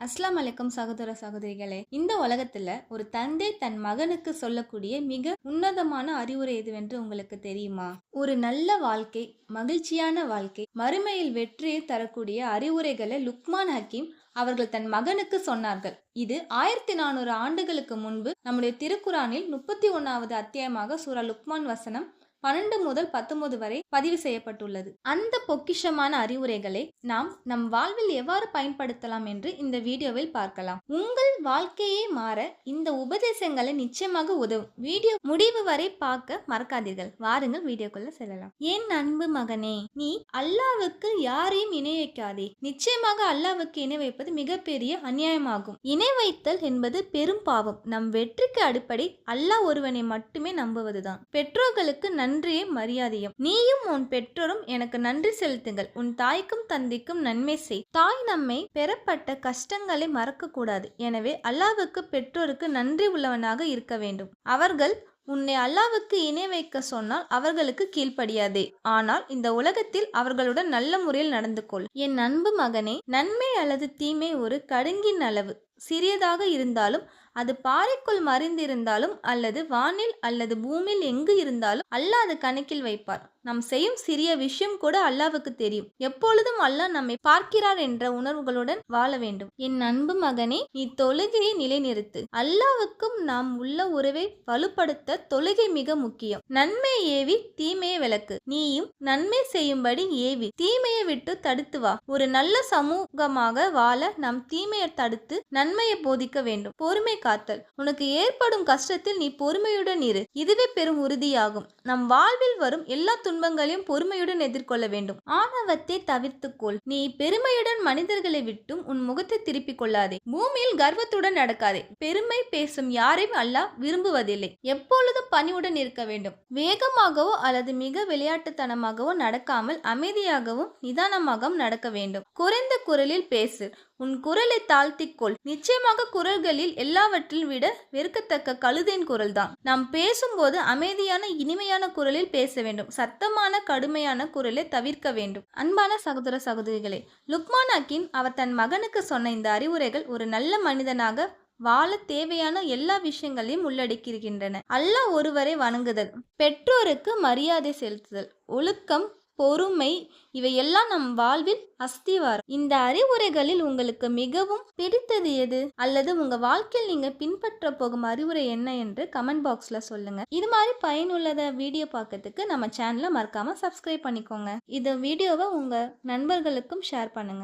அஸ்லாம் அலைக்கும் சகோதர சகோதரிகளே. இந்த உலகத்துல ஒரு தந்தை தன் மகனுக்கு சொல்லக்கூடிய மிக உன்னதமான அறிவுரை எதுவென்று உங்களுக்கு தெரியுமா? ஒரு நல்ல வாழ்க்கை, மகிழ்ச்சியான வாழ்க்கை, மறுமையில் வெற்றியை தரக்கூடிய அறிவுரைகளை லுக்மான் ஹக்கீம் அவர்கள் தன் மகனுக்கு சொன்னார்கள். இது 1400 ஆண்டுகளுக்கு முன்பு நம்முடைய திருக்குரானில் 31வது அத்தியாயமாக சூரா லுக்மான் வசனம் 12 முதல் 19 வரை பதிவு செய்யப்பட்டுள்ளது. அந்த பொக்கிஷமான அறிவுரைகளை நாம் நம் வாழ்வில் எவ்வாறு பயன்படுத்தலாம் என்று இந்த வீடியோவில் பார்க்கலாம். உங்கள் வாழ்க்கையே மாற இந்த உபதேசங்களை நிச்சயமாக உதவும். வீடியோ முடிவு வரை பார்க்க மறக்காதீர்கள். வாருங்கள் வீடியோக்குள்ள செல்லலாம். என் அன்பு மகனே, நீ அல்லாவுக்கு யாரையும் இணை வைக்காதே. நிச்சயமாக அல்லாவுக்கு இணை வைப்பது மிகப்பெரிய அநியாயமாகும். இணை வைத்தல் என்பது பெரும் பாவம். நம் வெற்றிக்கு அடிப்படை அல்லாஹ் ஒருவனை மட்டுமே நம்புவதுதான். பெற்றோர்களுக்கு நன்றியும் மரியாதையும். நீயும் உன் பெற்றோரும் எனக்கு நன்றி செலுத்துங்கள். உன் தாய்க்கும் தந்தைக்கும் நன்மை செய். தாய் நம்மை பெறப்பட்ட கஷ்டங்களை மறக்க கூடாது. எனவே அல்லாவுக்கு பெற்றோருக்கு நன்றி உள்ளவனாக இருக்க வேண்டும். அவர்கள் உன்னை அல்லாவுக்கு இணை வைக்க சொன்னால் அவர்களுக்கு கீழ்ப்படியாதே. ஆனால் இந்த உலகத்தில் அவர்களுடன் நல்ல முறையில் நடந்து கொள். என் அன்பு மகனே, நன்மை அல்லது தீமை ஒரு கடுங்கின் அளவு. சிறியதாக இருந்தாலும், அது பாறைக்குள் மறைந்திருந்தாலும் அல்லது வானில் அல்லது பூமியில் எங்கு இருந்தாலும் அல்லாஹ் அது கணக்கில் வைப்பார். நாம் செய்யும் சிறிய விஷயம் கூட அல்லாவுக்கு தெரியும். எப்பொழுதும் அல்லாஹ் நம்மை பார்க்கிறார் என்ற உணர்வுகளுடன் வாழ வேண்டும். என் அன்பு மகனே, நீ தொழுகையை நிலைநிறுத்து. அல்லாவுக்கும் நாம் உள்ள உறவை வலுப்படுத்த தொழுகை மிக முக்கியம். நன்மை ஏவி தீமையை விலக்கு. நீயும் நன்மை செய்யும்படி ஏவி தீமையை விட்டு தடுத்து வா. ஒரு நல்ல சமூகமாக வாழ நாம் தீமையை தடுத்து நன்மையை போதிக்க வேண்டும். பொறுமை காத்தல். உனக்கு ஏற்படும் கஷ்டத்தில் நீ பொறுமையுடன் இரு. இதுவே பெரும் உறுதியாகும். நம் வாழ்வில் வரும் எல்லா துன்பங்களையும் பொறுமையுடன் எதிர்கொள்ள வேண்டும். ஆணவத்தை தவிர்த்துக்கொள். நீ பெருமையுடன் மனிதர்களை விட்டும் உன் முகத்தை திருப்பிக் கொள்ளாதே. பூமியில் கர்வத்துடன் நடக்காதே. பெருமை பேசும் யாரையும் அல்லாஹ் விரும்புவதில்லை. எப்பொழுதும் பணிவுடன் இருக்க வேண்டும். வேகமாகவோ அல்லது மிக விளையாட்டுத்தனமாகவோ நடக்காமல் அமைதியாகவும் நிதானமாகவும் நடக்க வேண்டும். குறைந்த குரலில் பேசு. உன் குரலை தாழ்த்திக்கொள். நிச்சயமாக குரல்களில் எல்லாவற்றில் விட வெறுக்கத்தக்க கழுதையின் குரல்தான். நாம் பேசும்போது அமைதியான இனிமையான குரலில் பேச வேண்டும். சத்தமான கடுமையான குரலை தவிர்க்க வேண்டும். அன்பான சகோதர சகோதரிகளே, லுக்மான் ஹக்கீம் அவர் தன் மகனுக்கு சொன்ன இந்த அறிவுரைகள் ஒரு நல்ல மனிதனாக வாழ தேவையான எல்லா விஷயங்களையும் உள்ளடக்கியிருக்கின்றன. அல்லாஹ் ஒருவரை வணங்குதல், பெற்றோருக்கு மரியாதை செலுத்துதல், ஒழுக்கம், பொறுமை, இவையெல்லாம் நம் வாழ்வில் அஸ்திவாரம். இந்த அறிவுரைகளில் உங்களுக்கு மிகவும் பிடித்தது எது? அல்லது உங்க வாழ்க்கையில் நீங்க பின்பற்ற போகும் அறிவுரை என்ன என்று கமெண்ட் பாக்ஸ்ல சொல்லுங்க. இது மாதிரி பயனுள்ளத வீடியோ பார்க்கறதுக்கு நம்ம சேனலை மறக்காம சப்ஸ்கிரைப் பண்ணிக்கோங்க. இந்த வீடியோவை உங்க நண்பர்களுக்கும் ஷேர் பண்ணுங்க.